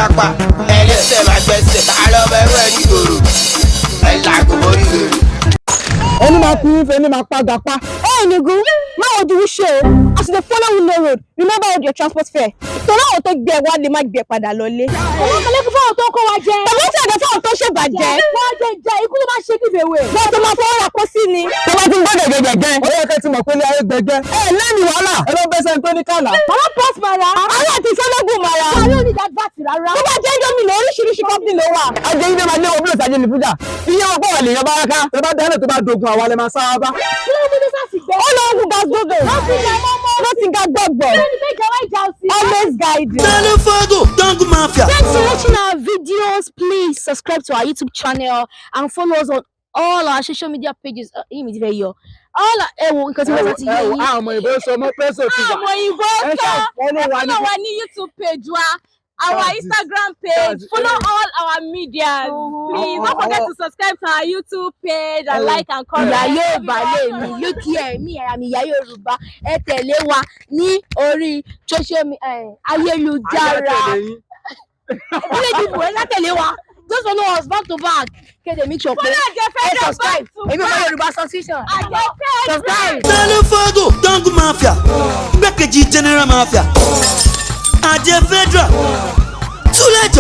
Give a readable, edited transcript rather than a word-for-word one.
lápá ẹlẹ́sẹ̀ máa gbẹ́sẹ̀ tá lọ́ bẹ̀rù ẹ̀ nígboro ẹ̀ làgò mórí rẹ̀. Any my proof, any my pagapa. Hey, Nigu, now what do we show? As they follow Window Road, remember all your transport fare. So now I'll take beer one, they might be a padalole. I'm not going to go to Kowaje. I'm not going to go to Shebaje. You couldn't shake it away. But to my phone, I'm possibly. Come on, go again. Oh, I can't my phone. Hey, let me wala. Hello, best Anthony Kala. I'm not post Mara. I'm not the son of Mara. I don't need that battery. I'm not going to she company lower. I gave them a new blood. I didn't put that. You know what? You're back. About the hell about Dogu. Wale masaba. Ọlọ́run bá gbogbo. Nothing got gbogbo. Always guide you. Thanks for watching our videos. Please subscribe to our YouTube channel and follow us on all our social media pages. All our YouTube page. Our Instagram page, follow all our media. Please don't forget to subscribe to our YouTube page and like and comment. Look here, me, I am Yoruba. Etelewa ni ori social media. Ayélujára. Just follow us back to back. Okay, they make your play. Subscribe. Yoruba Association. Subscribe. Dangu Mafia. General Mafia. AJE FEDRA. Too late.